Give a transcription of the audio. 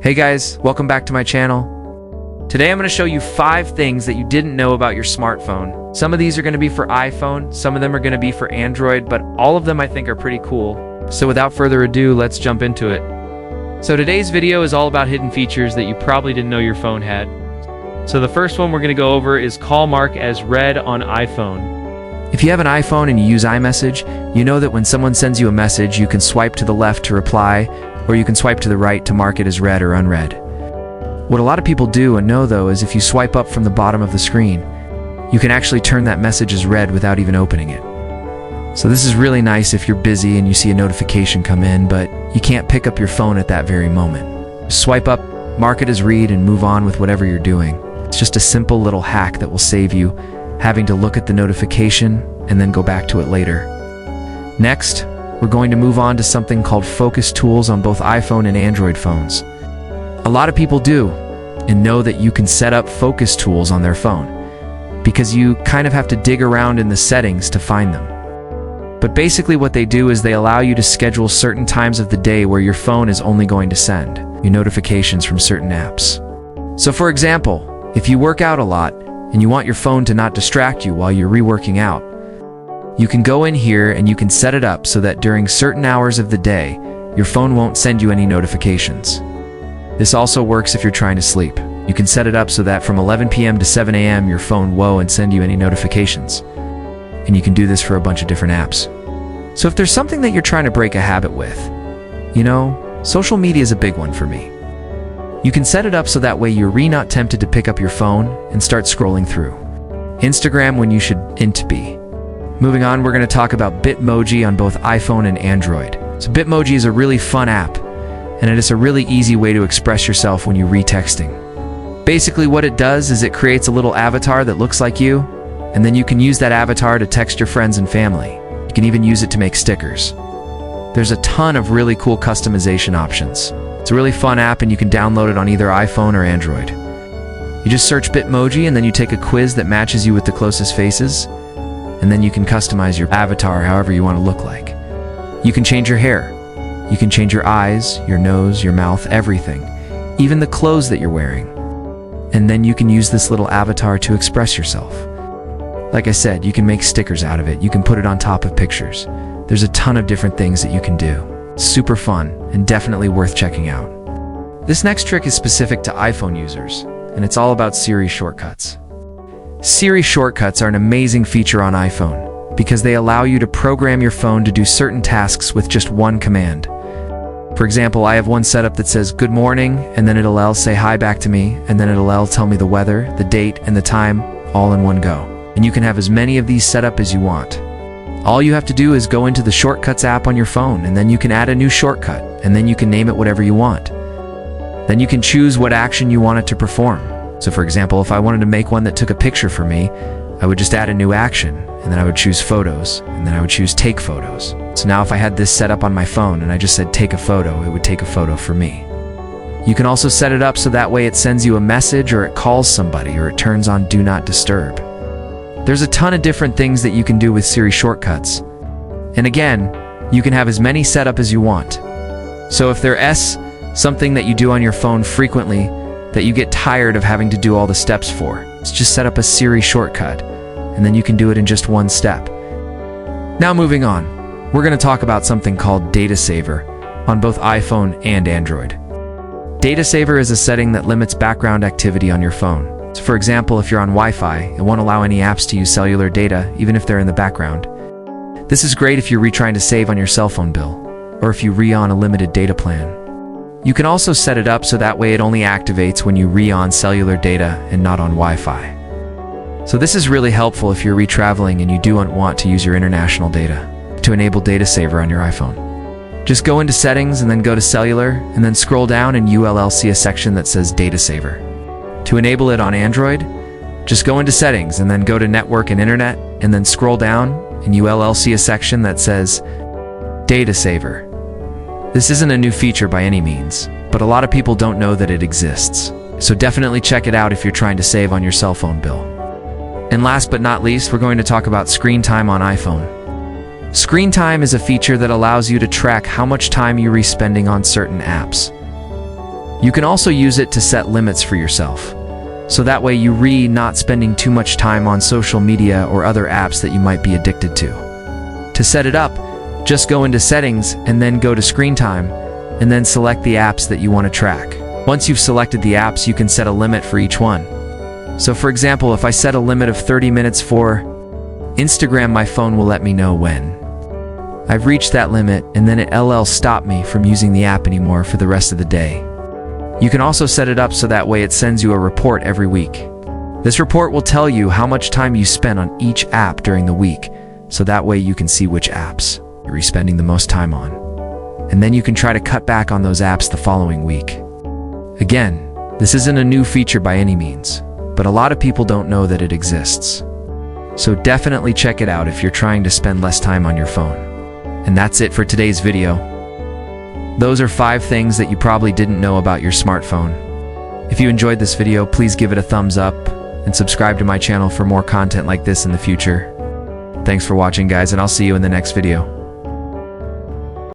Hey guys, welcome back to my channel. Today I'm going to show you 5 things that you didn't know about your smartphone. Some of these are going to be for iPhone, some of them are going to be for Android, but all of them I think are pretty cool. So without further ado, let's jump into it. So today's video is all about hidden features that you probably didn't know your phone had. So the first one we're going to go over is call mark as read on iPhone. If you have an iPhone and you use iMessage, you know that when someone sends you a message, you can swipe to the left to reply, or you can swipe to the right to mark it as read or unread. What a lot of people do and know though is if you swipe up from the bottom of the screen, you can actually turn that message as read without even opening it. So this is really nice if you're busy and you see a notification come in, but you can't pick up your phone at that very moment. Swipe up, mark it as read, and move on with whatever you're doing. It's just a simple little hack that will save you having to look at the notification and then go back to it later. Next, we're going to move on to something called focus tools on both iPhone and Android phones. A lot of people do and know that you can set up focus tools on their phone because you kind of have to dig around in the settings to find them. But basically what they do is they allow you to schedule certain times of the day where your phone is only going to send you notifications from certain apps. So for example, if you work out a lot and you want your phone to not distract you while you're reworking out, you can go in here and you can set it up so that during certain hours of the day, your phone won't send you any notifications. This also works if you're trying to sleep. You can set it up so that from 11 p.m. to 7 a.m. your phone won't send you any notifications. And you can do this for a bunch of different apps. So if there's something that you're trying to break a habit with, social media is a big one for me. You can set it up so that way you're not tempted to pick up your phone and start scrolling through Instagram when you shouldn't be. Moving on, we're going to talk about Bitmoji on both iPhone and Android. So Bitmoji is a really fun app, and it is a really easy way to express yourself when you're retexting. Basically what it does is it creates a little avatar that looks like you, and then you can use that avatar to text your friends and family. You can even use it to make stickers. There's a ton of really cool customization options. It's a really fun app and you can download it on either iPhone or Android. You just search Bitmoji and then you take a quiz that matches you with the closest faces, and then you can customize your avatar however you want to look like. You can change your hair. You can change your eyes, your nose, your mouth, everything. Even the clothes that you're wearing. And then you can use this little avatar to express yourself. Like I said, you can make stickers out of it. You can put it on top of pictures. There's a ton of different things that you can do. Super fun and definitely worth checking out. This next trick is specific to iPhone users, and it's all about Siri shortcuts. Siri shortcuts are an amazing feature on iPhone because they allow you to program your phone to do certain tasks with just one command. For example, I have one setup that says good morning, and then it'll say hi back to me, and then it'll tell me the weather, the date, and the time all in one go. And you can have as many of these set up as you want. All you have to do is go into the Shortcuts app on your phone, and then you can add a new shortcut, and then you can name it whatever you want. Then you can choose what action you want it to perform. So for example, if I wanted to make one that took a picture for me, I would just add a new action, and then I would choose photos, and then I would choose take photos. So now if I had this set up on my phone and I just said take a photo, it would take a photo for me. You can also set it up so that way it sends you a message, or it calls somebody, or it turns on Do Not Disturb. There's a ton of different things that you can do with Siri shortcuts. And again, you can have as many set up as you want. So if there's something that you do on your phone frequently that you get tired of having to do all the steps for, just set up a Siri shortcut, and then you can do it in just one step. Now moving on, we're going to talk about something called Data Saver on both iPhone and Android. Data Saver is a setting that limits background activity on your phone. So for example, if you're on Wi-Fi, it won't allow any apps to use cellular data, even if they're in the background. This is great if you're trying to save on your cell phone bill, or if you on a limited data plan. You can also set it up so that way it only activates when you on cellular data and not on Wi-Fi. So this is really helpful if you're traveling and you do want to use your international data to enable Data Saver on your iPhone. Just go into Settings and then go to Cellular, and then scroll down and you'll see a section that says Data Saver. To enable it on Android, just go into Settings and then go to Network and Internet, and then scroll down and you'll see a section that says Data Saver. This isn't a new feature by any means, but a lot of people don't know that it exists. So definitely check it out if you're trying to save on your cell phone bill. And last but not least, we're going to talk about screen time on iPhone. Screen time is a feature that allows you to track how much time you're spending on certain apps. You can also use it to set limits for yourself. So that way you're not spending too much time on social media or other apps that you might be addicted to. To set it up, just go into settings and then go to screen time and then select the apps that you want to track. Once you've selected the apps, you can set a limit for each one. So for example, if I set a limit of 30 minutes for Instagram, my phone will let me know when I've reached that limit, and then it'll stop me from using the app anymore for the rest of the day. You can also set it up so that way it sends you a report every week. This report will tell you how much time you spent on each app during the week, so that way you can see which apps you're spending the most time on. And then you can try to cut back on those apps the following week. Again, this isn't a new feature by any means, but a lot of people don't know that it exists. So definitely check it out if you're trying to spend less time on your phone. And that's it for today's video. Those are 5 things that you probably didn't know about your smartphone. If you enjoyed this video, please give it a thumbs up and subscribe to my channel for more content like this in the future. Thanks for watching, guys, and I'll see you in the next video.